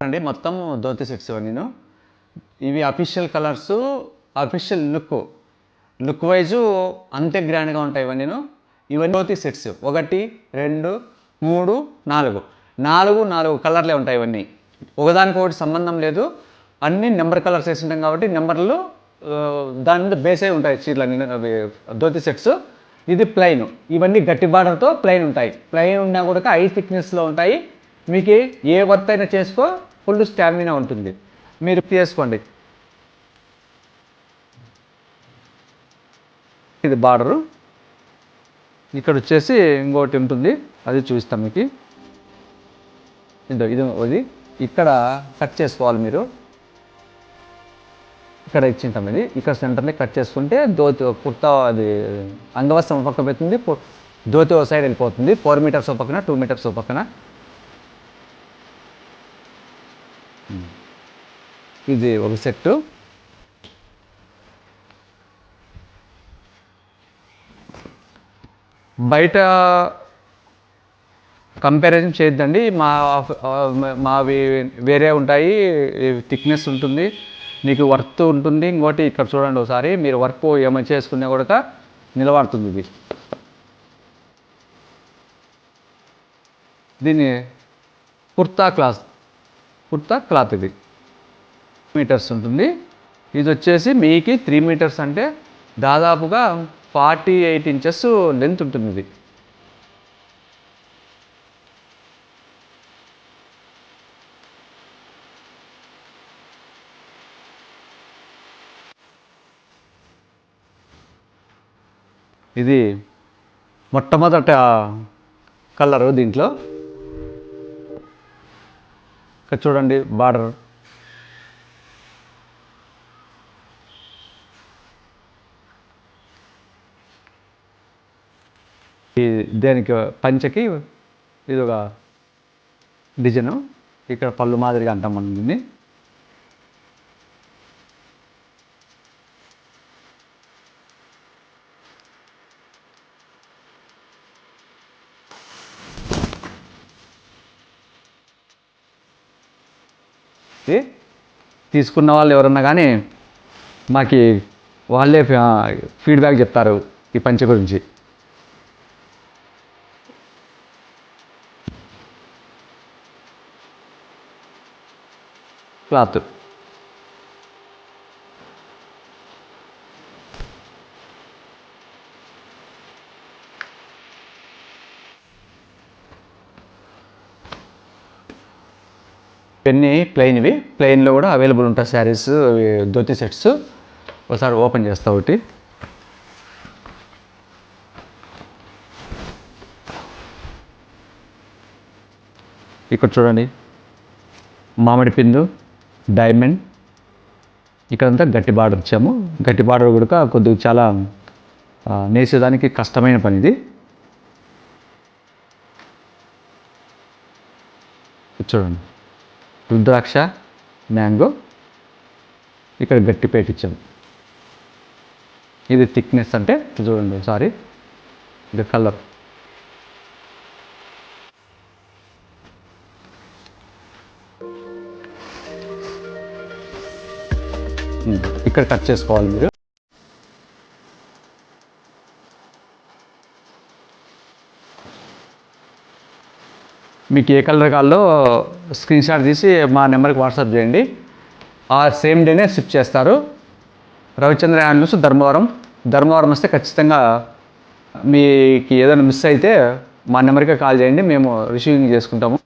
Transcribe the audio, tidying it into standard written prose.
చూడండి మొత్తం ధోతి సెట్స్ నేను ఇవి official colours, official look wise అంతే గ్రాండ్గా ఉంటాయి ఇవన్నీ ధోతి సెట్స్ 1 2 3 4 కలర్లే ఉంటాయి. ఇవన్నీ ఒకదానికొకటి సంబంధం లేదు, అన్ని నెంబర్ కలర్స్ వేసి ఉంటాం కాబట్టి నెంబర్లు దాని మీద బేస్ అయి ఉంటాయి చీరలు ధోతి సెట్స్. ఇది ప్లెయిన్, ఇవన్నీ గట్టి బార్డర్తో ప్లెయిన్ ఉంటాయి. ప్లెయిన్ ఉన్నా కూడా హై థిక్నెస్లో ఉంటాయి. మీకు ఏ వర్క్ అయినా చేసుకో, ఫుల్ స్టామినా ఉంటుంది. మీరు చేసుకోండి. ఇది బార్డరు, ఇక్కడ వచ్చేసి ఇంకోటి ఉంటుంది, అది చూపిస్తాం మీకు. ఇది ఇక్కడ కట్ చేసుకోవాలి మీరు. ఇక్కడ ఇచ్చింటాం, ఇది ఇక్కడ సెంటర్ని కట్ చేసుకుంటే ధోతి కుర్తా అది అంగవస్త్రం పక్క పెడుతుంది, ధోతి ఒక సైడ్ వెళ్ళిపోతుంది. 4 మీటర్స్ పక్కన 2 మీటర్స్ పక్కన. ఇది ఒక సెట్టు. బయట కంపారిజన్ చేయొద్దండి, మావి వేరే ఉంటాయి. థిక్నెస్ ఉంటుంది, నీకు వర్త్ ఉంటుంది. ఇంకోటి ఇక్కడ చూడండి ఒకసారి, మీరు వర్క్ ఏమైనా చేసుకున్నా కూడా నిలబడుతుంది. ఇది దీన్ని కుర్తా క్లాత్ ఇది మీటర్స్ ఉంటుంది. ఇది వచ్చేసి మీకు 3 మీటర్స్ అంటే దాదాపుగా 48 ఇంచెస్ లెంత్ ఉంటుంది. ఇది ఇది మొట్టమొదట కలరు దీంట్లో. ఇక్కడ చూడండి బార్డర్, దేనికి పంచకి ఇది ఒక డిజైను. ఇక్కడ పళ్ళు మాదిరిగా అంటాం మనం దీన్ని. తీసుకున్న వాళ్ళు ఎవరన్నా కానీ మాకు వాళ్ళే ఫీడ్బ్యాక్ చెప్తారు ఈ పంచ గురించి. క్లాత్ ఇవన్నీ ప్లెయిన్వి. ప్లెయిన్లో కూడా అవైలబుల్ ఉంటాయి శారీస్, ధోతి సెట్స్. ఒకసారి ఓపెన్ చేస్తా ఒకటి. ఇక్కడ చూడండి, మామిడి పిందు, డైమండ్. ఇక్కడంతా గట్టి బార్డర్ ఇచ్చాము. గట్టి బార్డర్ కూడా కొద్దిగా చాలా నేసేదానికి కష్టమైన పని ఇది. చూడండి, రుద్రాక్ష, మ్యాంగో. ఇక్కడ గట్టి పేట ఇచ్చాము. ఇది థిక్నెస్ అంటే చూడండి ఒకసారి, ఇది కలర్. ఇక్కడ కట్ చేసుకోవాలి మీరు. మీకు ఏ కలర్ కావాలో స్క్రీన్ షాట్ తీసి మా నెంబర్కి వాట్సాప్ చేయండి. ఆ సేమ్ డేనే షిప్ చేస్తారు. రవిచంద్ర హ్యాండ్లూమ్స్, ధర్మవరం వస్తే ఖచ్చితంగా మీకు ఏదైనా మిస్ అయితే మా నెంబర్కే కాల్ చేయండి, మేము రిసీవింగ్ చేసుకుంటాము.